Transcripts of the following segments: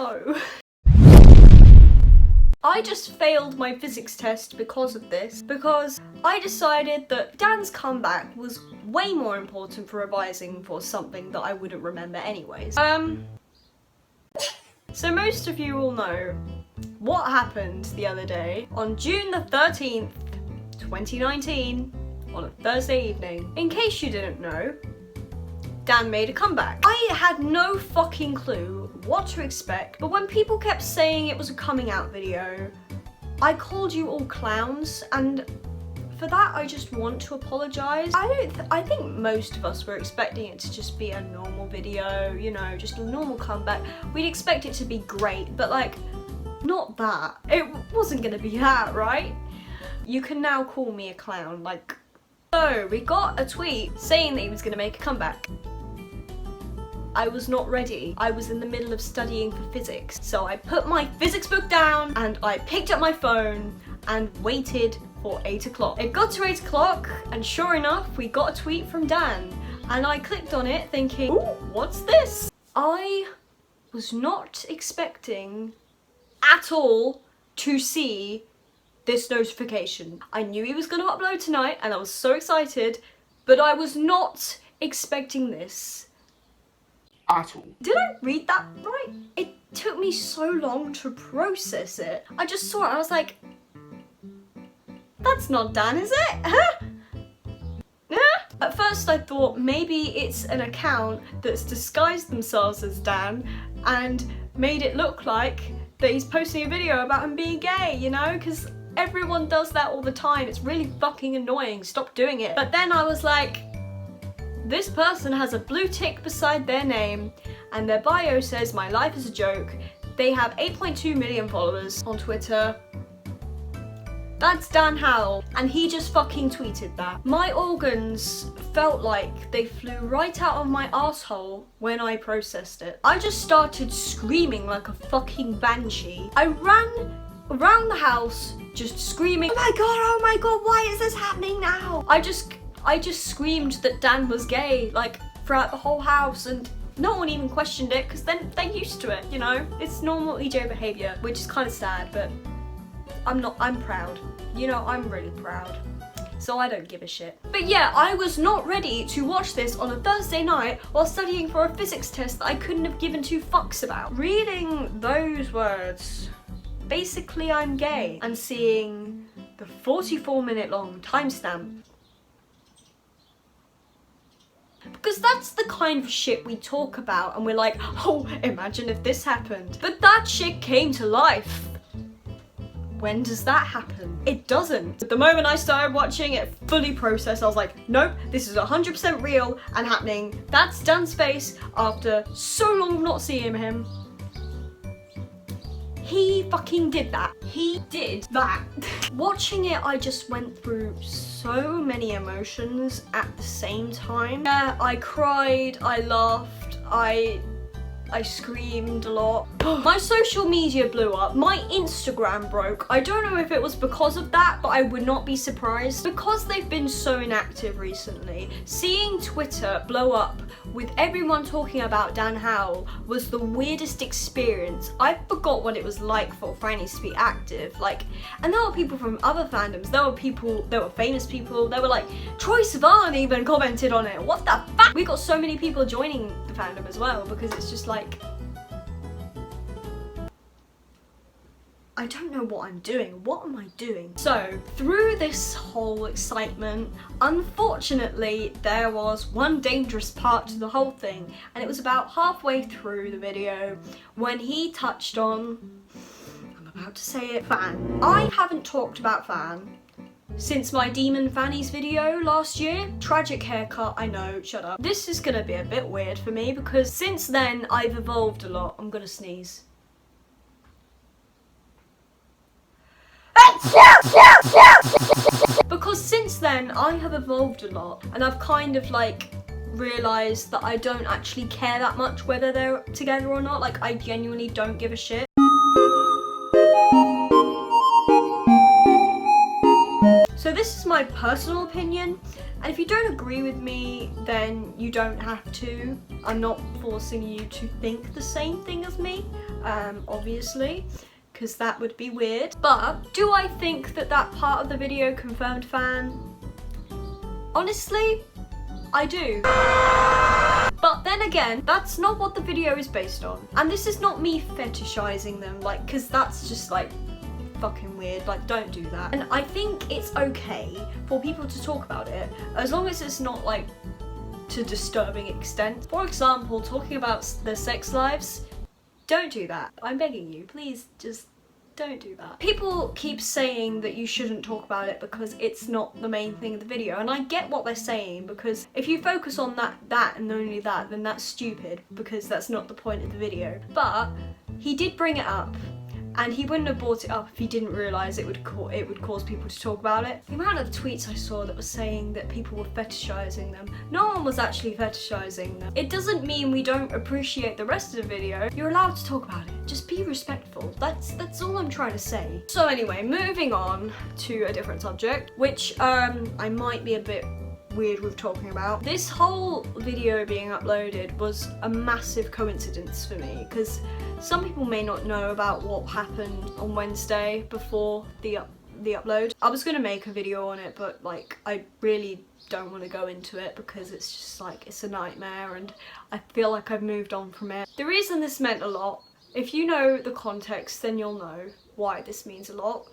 So I just failed my physics test because of this, because I decided that Dan's comeback was way more important for revising for something that I wouldn't remember anyways. So most of you all know what happened the other day on June the 13th, 2019, on a Thursday evening. In case you didn't know, Dan made a comeback. I had no fucking clue what to expect, but when people kept saying it was a coming out video, I called you all clowns, and for that I just want to apologise. I think most of us were expecting it to just be a normal video, you know, just a normal comeback. We'd expect it to be great, but like, not that. It wasn't gonna be that, right? You can now call me a clown, like. So, we got a tweet saying that he was gonna make a comeback. I was not ready. I was in the middle of studying for physics. So I put my physics book down and I picked up my phone and waited for 8 o'clock. It got to 8 o'clock and sure enough, we got a tweet from Dan. And I clicked on it thinking, ooh, what's this? I was not expecting at all to see this notification. I knew he was gonna upload tonight and I was so excited, but I was not expecting this at all. Did I read that right? It took me so long to process it. I just saw it and I was like, that's not Dan, is it? Huh? At first I thought maybe it's an account that's disguised themselves as Dan and made it look like that he's posting a video about him being gay, you know? Because everyone does that all the time. It's really fucking annoying. Stop doing it. But then I was like, this person has a blue tick beside their name and their bio says my life is a joke. They have 8.2 million followers on Twitter. That's Dan Howell, and he just fucking tweeted that. My organs felt like they flew right out of my asshole when I processed it. I just started screaming like a fucking banshee. I ran around the house just screaming, oh my god, why is this happening now? I just screamed that Dan was gay, like, throughout the whole house, and no one even questioned it, because then they're used to it, you know? It's normal EJ behaviour, which is kind of sad, but I'm proud. You know, I'm really proud. So I don't give a shit. But yeah, I was not ready to watch this on a Thursday night while studying for a physics test that I couldn't have given two fucks about. Reading those words, basically I'm gay, and seeing the 44-minute long timestamp, because that's the kind of shit we talk about and we're like, oh, imagine if this happened. But that shit came to life. When does that happen? It doesn't. The moment I started watching it fully processed, I was like, nope, this is 100% real and happening. That's Dan's face after so long of not seeing him. He fucking did that. He did that. Watching it, I just went through so many emotions at the same time. Yeah, I cried, I laughed, I screamed a lot. My social media blew up. My Instagram broke. I don't know if it was because of that, but I would not be surprised. Because they've been so inactive recently, seeing Twitter blow up with everyone talking about Dan Howell was the weirdest experience. I forgot what it was like for Franny's to be active. Like, and there were people from other fandoms. There were famous people. There were like, Troye Sivan even commented on it. What the fuck? We got so many people joining the fandom as well, because it's just like, I don't know what I'm doing. What am I doing? So, through this whole excitement, unfortunately, there was one dangerous part to the whole thing, and it was about halfway through the video when he touched on, I'm about to say it, Fan. I haven't talked about Fan since my Demon Fannies video last year. Tragic haircut, I know, shut up. This is gonna be a bit weird for me because since then I've evolved a lot. I'm gonna sneeze. Because since then I have evolved a lot and I've kind of like realised that I don't actually care that much whether they're together or not. Like, I genuinely don't give a shit. So this is my personal opinion, and if you don't agree with me, then you don't have to. I'm not forcing you to think the same thing as me, obviously, because that would be weird. But do I think that that part of the video confirmed fan? Honestly, I do. But then again, that's not what the video is based on. And this is not me fetishizing them, like, because that's just like fucking weird, like don't do that. And I think it's okay for people to talk about it, as long as it's not like to disturbing extent. For example, talking about their sex lives, don't do that. I'm begging you, please just don't do that. People keep saying that you shouldn't talk about it because it's not the main thing of the video, and I get what they're saying, because if you focus on that and only that, then that's stupid, because that's not the point of the video. But he did bring it up, and he wouldn't have brought it up if he didn't realise it would cause people to talk about it. The amount of tweets I saw that was saying that people were fetishizing them, no one was actually fetishizing them. It doesn't mean we don't appreciate the rest of the video. You're allowed to talk about it. Just be respectful. That's all I'm trying to say. So anyway, moving on to a different subject, which I might be a bit weird with talking about. This whole video being uploaded was a massive coincidence for me, because some people may not know about what happened on Wednesday before the upload. I was gonna make a video on it, but like I really don't want to go into it because it's just like, it's a nightmare and I feel like I've moved on from it. The reason this meant a lot, if you know the context, then you'll know why this means a lot.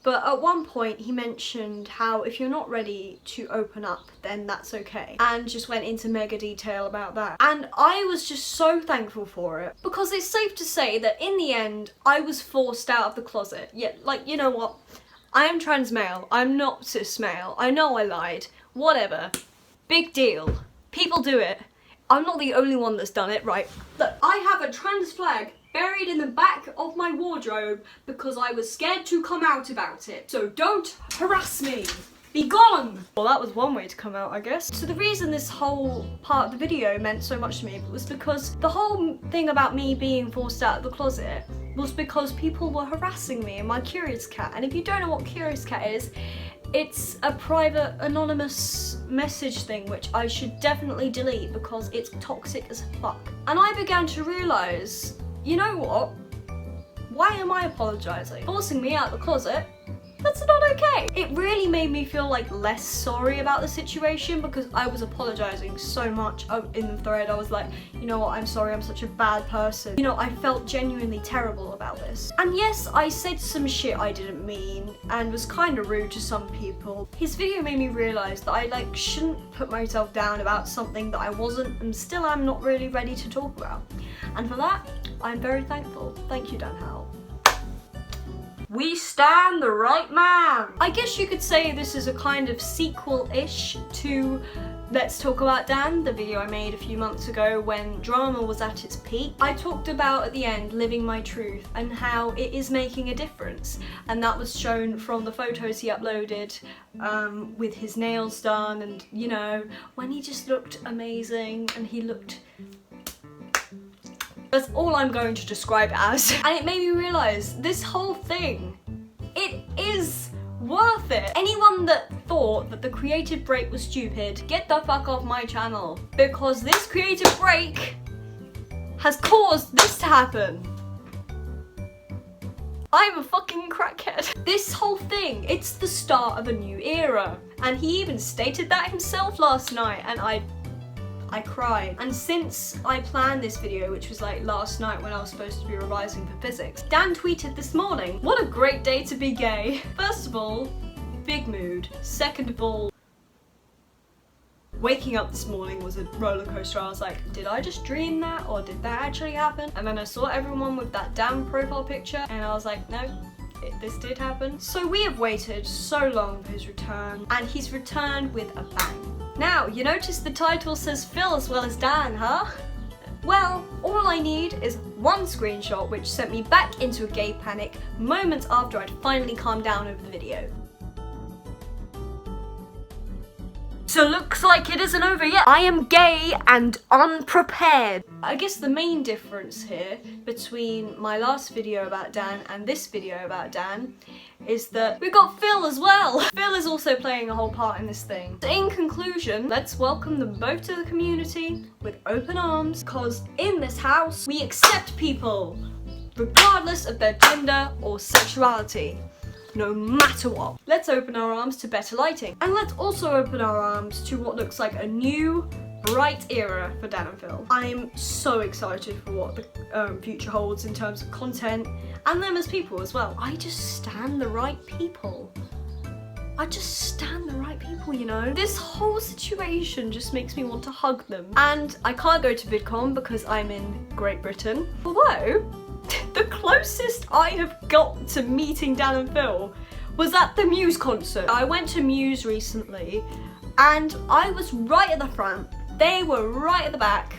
But at one point he mentioned how if you're not ready to open up, then that's okay, and just went into mega detail about that. And I was just so thankful for it, because it's safe to say that in the end I was forced out of the closet. Yeah, like, you know what? I am trans male, I'm not cis male, I know I lied, whatever. Big deal. People do it. I'm not the only one that's done it, right? Look, I have a trans flag buried in the back of my wardrobe because I was scared to come out about it. So don't harass me. Be gone! Well, that was one way to come out, I guess. So the reason this whole part of the video meant so much to me was because the whole thing about me being forced out of the closet was because people were harassing me and my Curious Cat. And if you don't know what Curious Cat is, it's a private anonymous message thing which I should definitely delete because it's toxic as fuck. And I began to realise, you know what? Why am I apologising? Forcing me out of the closet? That's not okay. It really made me feel like less sorry about the situation, because I was apologising so much in the thread. I was like, you know what, I'm sorry, I'm such a bad person. You know, I felt genuinely terrible about this. And yes, I said some shit I didn't mean and was kind of rude to some people. His video made me realise that I like shouldn't put myself down about something that I wasn't and still am not really ready to talk about. And for that, I'm very thankful. Thank you, Dan Howell. We stand the right man! I guess you could say this is a kind of sequel-ish to Let's Talk About Dan, the video I made a few months ago when drama was at its peak. I talked about at the end living my truth and how it is making a difference, and that was shown from the photos he uploaded with his nails done, and you know, when he just looked amazing and he looked... That's all I'm going to describe it as. And it made me realise this whole thing, it is worth it. Anyone that thought that the creative break was stupid, get the fuck off my channel, because this creative break has caused this to happen. I'm a fucking crackhead. This whole thing, it's the start of a new era. And he even stated that himself last night, and I cried. And since I planned this video, which was like last night when I was supposed to be revising for physics, Dan tweeted this morning, what a great day to be gay. First of all, big mood. Second of all, waking up this morning was a roller coaster. I was like, did I just dream that, or did that actually happen? And then I saw everyone with that damn profile picture and I was like, no, this did happen. So we have waited so long for his return, and he's returned with a bang. Now, you notice the title says Phil as well as Dan, huh? Well, all I need is one screenshot which sent me back into a gay panic moments after I'd finally calmed down over the video. So looks like it isn't over yet. I am gay and unprepared. I guess the main difference here between my last video about Dan and this video about Dan is that we got Phil as well. Phil is also playing a whole part in this thing. In conclusion, let's welcome them both to the community with open arms, because in this house we accept people regardless of their gender or sexuality. No matter what. Let's open our arms to better lighting. And let's also open our arms to what looks like a new, bright era for Dan and Phil. I'm so excited for what the future holds in terms of content and them as people as well. I just stan the right people. I just stan the right people, you know? This whole situation just makes me want to hug them. And I can't go to VidCon because I'm in Great Britain. Although, the closest I have got to meeting Dan and Phil was at the Muse concert. I went to Muse recently and I was right at the front. They were right at the back.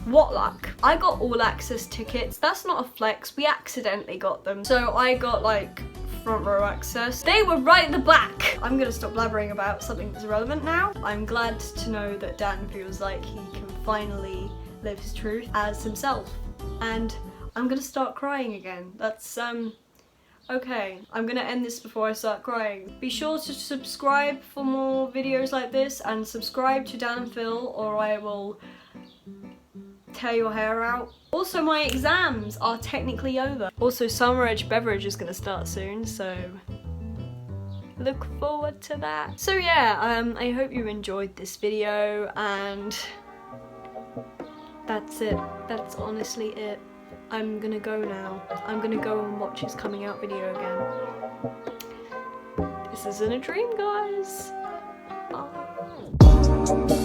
What luck. I got all access tickets. That's not a flex. We accidentally got them. So I got like front row access. They were right at the back. I'm gonna stop blabbering about something that's irrelevant now. I'm glad to know that Dan feels like he can finally live his truth as himself. And I'm gonna start crying again. That's okay. I'm gonna end this before I start crying. Be sure to subscribe for more videos like this and subscribe to Dan and Phil or I will tear your hair out. Also, my exams are technically over. Also, summer EDGEbeverage is gonna start soon, so look forward to that. So yeah, I hope you enjoyed this video and that's it. That's honestly it. I'm gonna go now. I'm gonna go and watch his coming out video again. This isn't a dream, guys. Bye.